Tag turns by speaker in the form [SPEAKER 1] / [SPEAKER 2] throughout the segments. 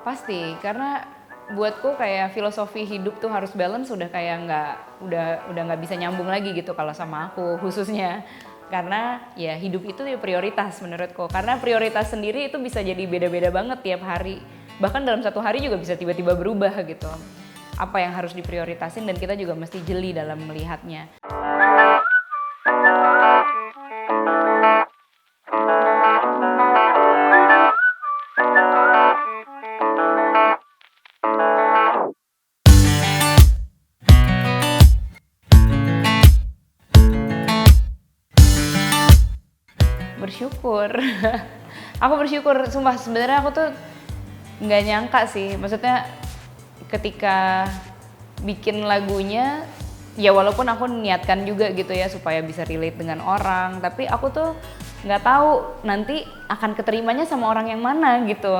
[SPEAKER 1] Pasti, karena buatku kayak filosofi hidup tuh harus balance udah kayak udah nggak bisa nyambung lagi gitu kalau sama aku khususnya. Karena ya hidup itu ya prioritas menurutku. Karena prioritas sendiri itu bisa jadi beda-beda banget tiap hari. Bahkan dalam satu hari juga bisa tiba-tiba berubah gitu. Apa yang harus diprioritasin dan kita juga mesti jeli dalam melihatnya. Bersyukur. Aku bersyukur, sumpah sebenarnya aku tuh nggak nyangka sih. Maksudnya ketika bikin lagunya, ya walaupun aku niatkan juga gitu ya supaya bisa relate dengan orang, tapi aku tuh nggak tahu nanti akan keterimanya sama orang yang mana gitu.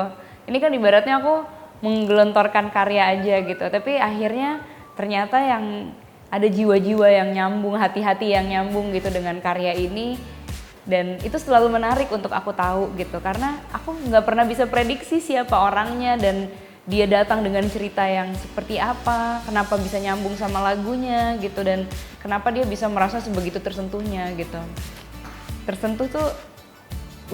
[SPEAKER 1] Ini kan ibaratnya aku menggelontorkan karya aja gitu, tapi akhirnya ternyata yang ada jiwa-jiwa yang nyambung, hati-hati yang nyambung gitu dengan karya ini. Dan itu selalu menarik untuk aku tahu gitu, karena aku nggak pernah bisa prediksi siapa orangnya dan dia datang dengan cerita yang seperti apa, kenapa bisa nyambung sama lagunya gitu, dan kenapa dia bisa merasa sebegitu tersentuhnya gitu. Tersentuh tuh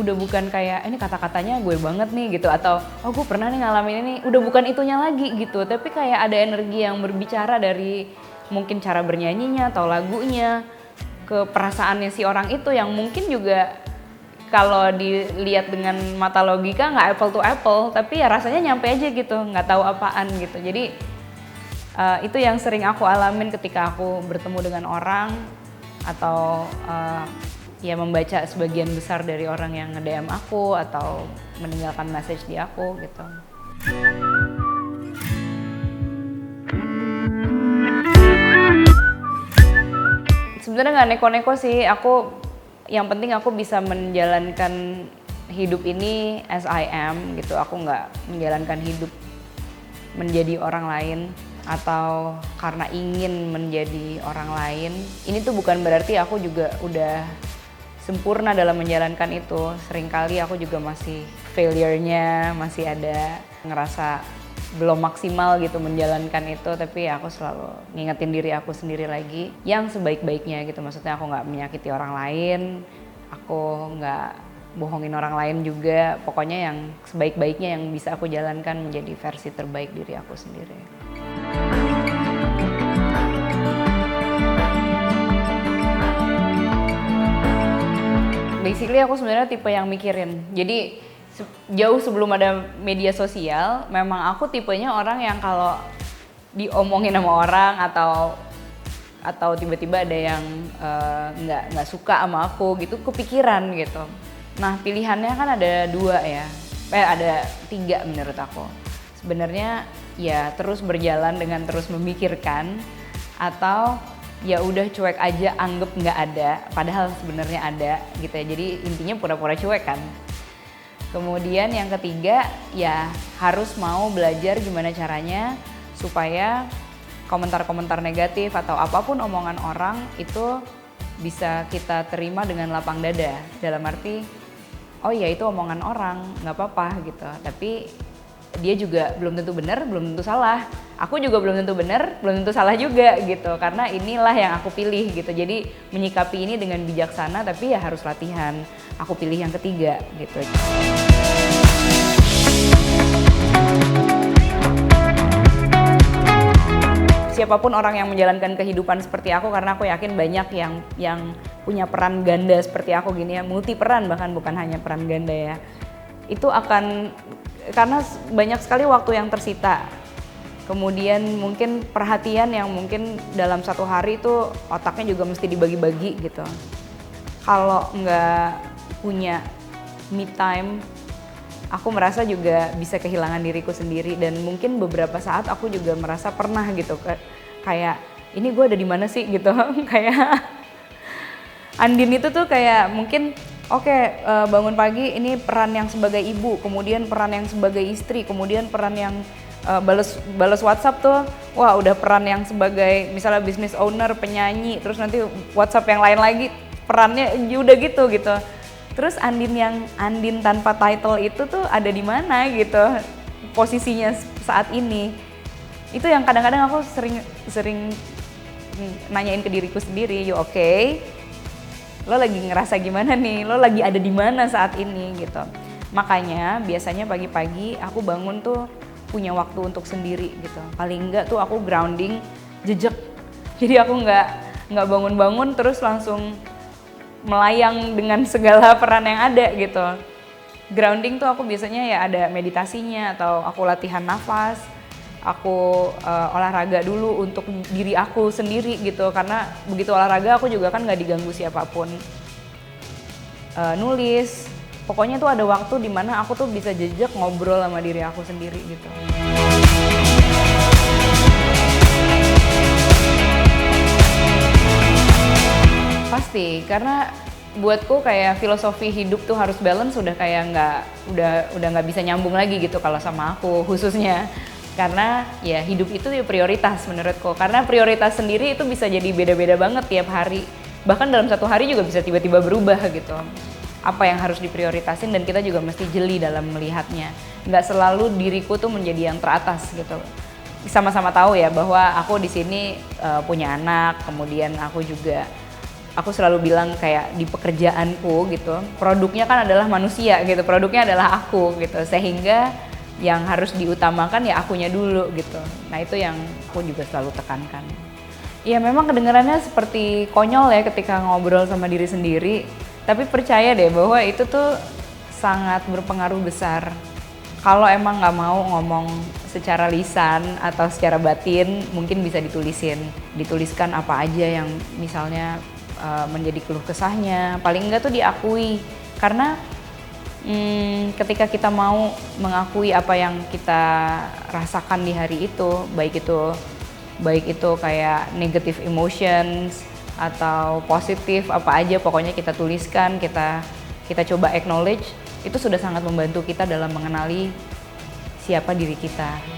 [SPEAKER 1] udah bukan kayak ini kata-katanya gue banget nih gitu, atau oh gue pernah nih ngalamin ini, udah bukan itunya lagi gitu, tapi kayak ada energi yang berbicara dari mungkin cara bernyanyinya atau lagunya ke perasaannya si orang itu yang mungkin juga kalau dilihat dengan mata logika nggak apple to apple, tapi ya rasanya nyampe aja gitu, nggak tahu apaan gitu. Jadi itu yang sering aku alamin ketika aku bertemu dengan orang atau ya membaca sebagian besar dari orang yang nge-DM aku atau meninggalkan message di aku gitu. Sebenarnya nggak neko-neko sih, yang penting aku bisa menjalankan hidup ini as I am gitu. Aku nggak menjalankan hidup menjadi orang lain atau karena ingin menjadi orang lain. Ini tuh bukan berarti aku juga udah sempurna dalam menjalankan itu. Seringkali aku juga masih failure-nya, masih ada ngerasa belum maksimal gitu menjalankan itu, tapi ya aku selalu ngingetin diri aku sendiri lagi yang sebaik-baiknya gitu. Maksudnya aku nggak menyakiti orang lain, aku nggak bohongin orang lain juga, pokoknya yang sebaik-baiknya yang bisa aku jalankan menjadi versi terbaik diri aku sendiri. Basically aku sebenarnya tipe yang mikirin, jadi jauh sebelum ada media sosial, memang aku tipenya orang yang kalau diomongin sama orang atau tiba-tiba ada yang nggak suka sama aku gitu, kepikiran gitu. Nah pilihannya kan ada dua ya, ada tiga menurut aku. Sebenarnya ya terus berjalan dengan terus memikirkan, atau ya udah cuek aja, anggap nggak ada, padahal sebenarnya ada gitu ya. Jadi intinya pura-pura cuek kan. Kemudian yang ketiga ya harus mau belajar gimana caranya supaya komentar-komentar negatif atau apapun omongan orang itu bisa kita terima dengan lapang dada. Dalam arti, oh ya itu omongan orang, nggak apa-apa gitu. Tapi dia juga belum tentu benar, belum tentu salah. Aku juga belum tentu benar, belum tentu salah juga gitu. Karena inilah yang aku pilih gitu. Jadi menyikapi ini dengan bijaksana, tapi ya harus latihan. Aku pilih yang ketiga gitu. Siapapun orang yang menjalankan kehidupan seperti aku, karena aku yakin banyak yang punya peran ganda seperti aku gini ya, multi peran bahkan, bukan hanya peran ganda ya. Itu akan, karena banyak sekali waktu yang tersita. Kemudian mungkin perhatian yang mungkin dalam satu hari itu otaknya juga mesti dibagi-bagi gitu. Kalau nggak punya me time, aku merasa juga bisa kehilangan diriku sendiri, dan mungkin beberapa saat aku juga merasa pernah gitu kayak ini gue ada di mana sih gitu. Kayak Andin itu tuh kayak mungkin bangun pagi ini peran yang sebagai ibu, kemudian peran yang sebagai istri, kemudian peran yang bales WhatsApp tuh, wah udah peran yang sebagai misalnya business owner, penyanyi, terus nanti WhatsApp yang lain lagi perannya udah gitu. Terus Andin tanpa title itu tuh ada di mana gitu. posisinya saat ini. Itu yang kadang-kadang aku sering nanyain ke diriku sendiri, "You okay? Lo lagi ngerasa gimana nih? Lo lagi ada di mana saat ini?" gitu. Makanya biasanya pagi-pagi aku bangun tuh punya waktu untuk sendiri gitu. Paling enggak tuh aku grounding, jejak. Jadi aku nggak bangun-bangun terus langsung melayang dengan segala peran yang ada gitu. Grounding tuh aku biasanya ya ada meditasinya atau aku latihan nafas. Aku olahraga dulu untuk diri aku sendiri gitu, karena begitu olahraga aku juga kan nggak diganggu siapapun. Nulis, pokoknya tuh ada waktu dimana aku tuh bisa jejak ngobrol sama diri aku sendiri gitu. Pasti, karena buatku kayak filosofi hidup tuh harus balance udah kayak udah nggak bisa nyambung lagi gitu kalau sama aku khususnya. Karena ya hidup itu ya prioritas menurutku, karena prioritas sendiri itu bisa jadi beda-beda banget tiap hari, bahkan dalam satu hari juga bisa tiba-tiba berubah gitu apa yang harus diprioritasin, dan kita juga mesti jeli dalam melihatnya. Nggak selalu diriku tuh menjadi yang teratas gitu. Sama-sama tahu ya bahwa aku di sini punya anak, kemudian aku selalu bilang kayak di pekerjaanku gitu, produknya kan adalah manusia gitu, produknya adalah aku gitu, sehingga yang harus diutamakan ya akunya dulu gitu. Nah itu yang aku juga selalu tekankan. Ya memang kedengarannya seperti konyol ya ketika ngobrol sama diri sendiri, tapi percaya deh bahwa itu tuh sangat berpengaruh besar. Kalau emang nggak mau ngomong secara lisan atau secara batin, mungkin bisa dituliskan apa aja yang misalnya menjadi keluh kesahnya, paling enggak tuh diakui. Karena ketika kita mau mengakui apa yang kita rasakan di hari itu, baik itu kayak negative emotions atau positif, apa aja pokoknya kita tuliskan, kita coba acknowledge, itu sudah sangat membantu kita dalam mengenali siapa diri kita.